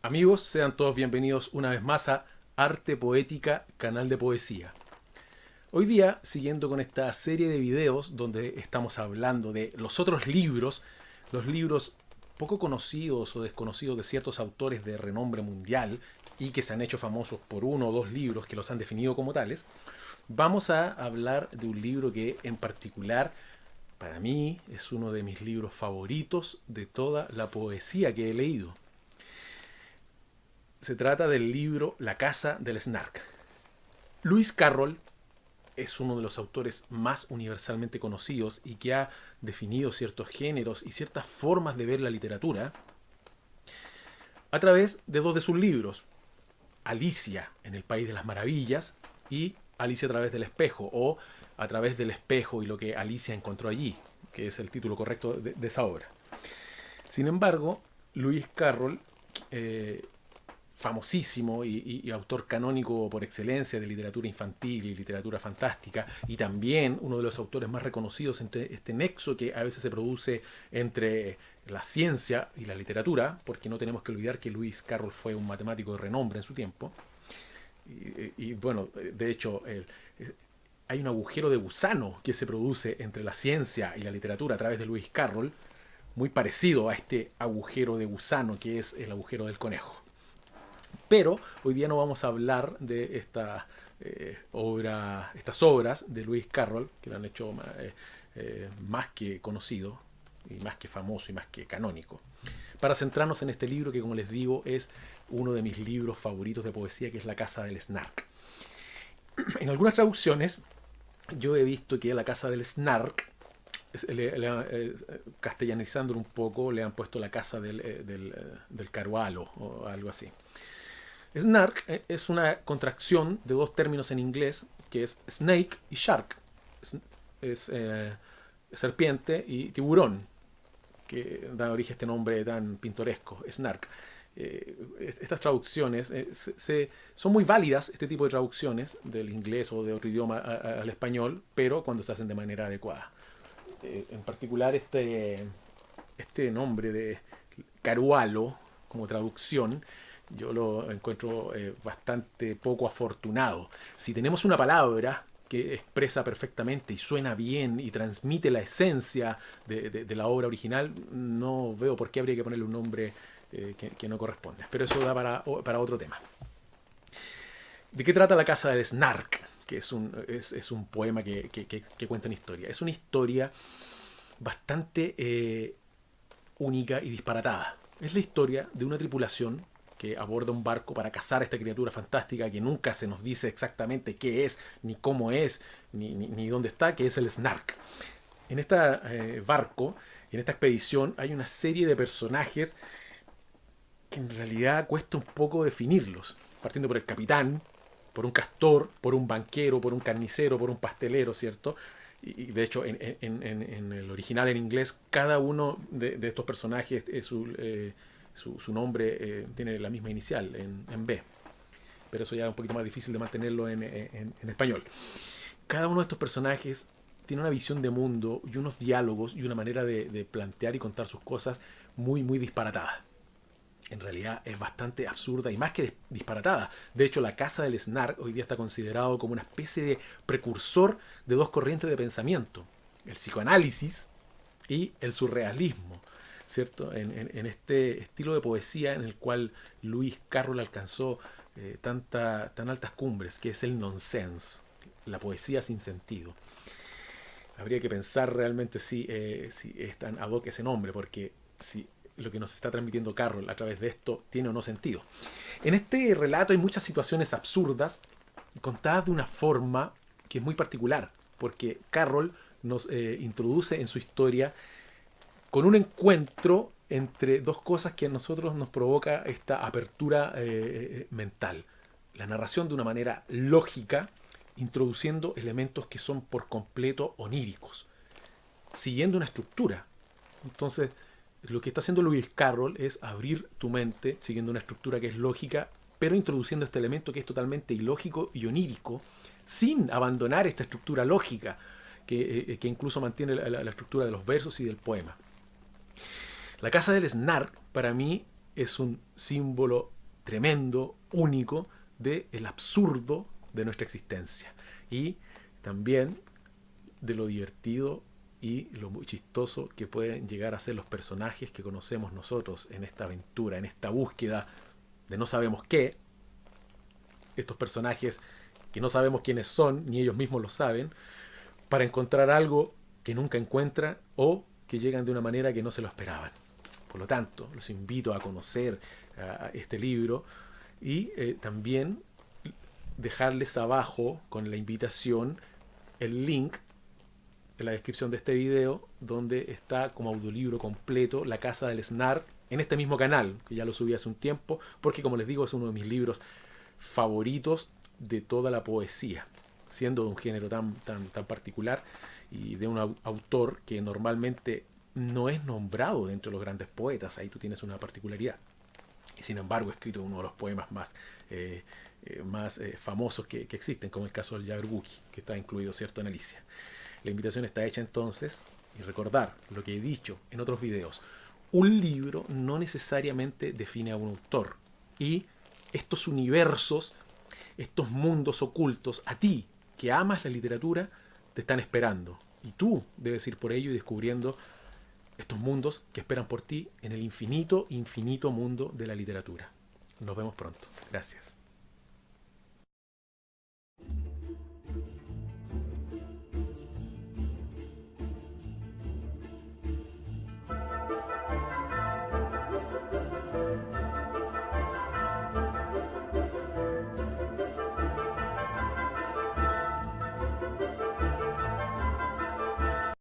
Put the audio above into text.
Amigos, sean todos bienvenidos una vez más a Arte Poética, canal de poesía. Hoy día, siguiendo con esta serie de videos donde estamos hablando de los libros poco conocidos o desconocidos de ciertos autores de renombre mundial y que se han hecho famosos por uno o dos libros que los han definido como tales, vamos a hablar de un libro que en particular para mí es uno de mis libros favoritos de toda la poesía que he leído. Se trata del libro La Casa del Snark. Lewis Carroll es uno de los autores más universalmente conocidos y que ha definido ciertos géneros y ciertas formas de ver la literatura a través de dos de sus libros, Alicia en el País de las Maravillas y Alicia a través del espejo, o A través del espejo y lo que Alicia encontró allí, que es el título correcto de esa obra. Sin embargo, Lewis Carroll, famosísimo y autor canónico por excelencia de literatura infantil y literatura fantástica, y también uno de los autores más reconocidos entre este nexo que a veces se produce entre la ciencia y la literatura, porque no tenemos que olvidar que Lewis Carroll fue un matemático de renombre en su tiempo. Y bueno, de hecho, hay un agujero de gusano que se produce entre la ciencia y la literatura a través de Lewis Carroll, muy parecido a este agujero de gusano que es el agujero del conejo. Pero hoy día no vamos a hablar de estas obras de Lewis Carroll, que lo han hecho más que conocido, y más que famoso, y más que canónico. Para centrarnos en este libro que, como les digo, es uno de mis libros favoritos de poesía, que es La Casa del Snark. En algunas traducciones, yo he visto que La Casa del Snark, castellanizándolo un poco, le han puesto La Casa del Carualo, o algo así. Snark es una contracción de dos términos en inglés, que es snake y shark. Es serpiente y tiburón, que da origen a este nombre tan pintoresco, Snark. Estas traducciones son muy válidas, este tipo de traducciones del inglés o de otro idioma al español, pero cuando se hacen de manera adecuada. En particular este nombre de Carualo como traducción yo lo encuentro bastante poco afortunado. Si tenemos una palabra que expresa perfectamente y suena bien y transmite la esencia de la obra original, no veo por qué habría que ponerle un nombre que no corresponde. Pero eso da para otro tema. ¿De qué trata La Casa del Snark? Que es un poema que cuenta una historia. Es una historia bastante única y disparatada. Es la historia de una tripulación que aborda un barco para cazar a esta criatura fantástica que nunca se nos dice exactamente qué es, ni cómo es, ni dónde está, que es el Snark. En este barco, en esta expedición, hay una serie de personajes que en realidad cuesta un poco definirlos. Partiendo por el capitán, por un castor, por un banquero, por un carnicero, por un pastelero, ¿cierto? Y de hecho, en el original en inglés, cada uno de estos personajes es su nombre tiene la misma inicial en B. Pero eso ya es un poquito más difícil de mantenerlo en español. Cada uno de estos personajes tiene una visión de mundo y unos diálogos y una manera de plantear y contar sus cosas muy, muy disparatada. En realidad es bastante absurda y más que disparatada. De hecho, La Casa del Snark hoy día está considerado como una especie de precursor de dos corrientes de pensamiento: el psicoanálisis y el surrealismo, ¿cierto? En este estilo de poesía en el cual Lewis Carroll alcanzó tan altas cumbres, que es el nonsense, la poesía sin sentido. Habría que pensar realmente si es tan ad hoc ese nombre, porque si lo que nos está transmitiendo Carroll a través de esto tiene o no sentido. En este relato hay muchas situaciones absurdas contadas de una forma que es muy particular, porque Carroll nos introduce en su historia con un encuentro entre dos cosas que a nosotros nos provoca esta apertura mental. La narración de una manera lógica, introduciendo elementos que son por completo oníricos, siguiendo una estructura. Entonces, lo que está haciendo Lewis Carroll es abrir tu mente, siguiendo una estructura que es lógica, pero introduciendo este elemento que es totalmente ilógico y onírico, sin abandonar esta estructura lógica, que incluso mantiene la estructura de los versos y del poema. La Casa del Snark, para mí, es un símbolo tremendo, único, del absurdo de nuestra existencia. Y también de lo divertido y lo muy chistoso que pueden llegar a ser los personajes que conocemos nosotros en esta aventura, en esta búsqueda de no sabemos qué. Estos personajes que no sabemos quiénes son, ni ellos mismos lo saben, para encontrar algo que nunca encuentran o que llegan de una manera que no se lo esperaban. Por lo tanto, los invito a conocer este libro y también dejarles abajo con la invitación el link en la descripción de este video donde está como audiolibro completo La Casa del Snark en este mismo canal, que ya lo subí hace un tiempo, porque como les digo es uno de mis libros favoritos de toda la poesía, siendo de un género tan particular y de un autor que normalmente no es nombrado dentro de los grandes poetas. Ahí tú tienes una particularidad. Y sin embargo he escrito uno de los poemas más famosos que existen, como el caso del Jabberwocky, que está incluido, ¿cierto?, en Alicia. La invitación está hecha entonces, y recordar lo que he dicho en otros videos, un libro no necesariamente define a un autor, y estos universos, estos mundos ocultos, a ti que amas la literatura, te están esperando, y tú debes ir por ello y descubriendo estos mundos que esperan por ti en el infinito, infinito mundo de la literatura. Nos vemos pronto. Gracias.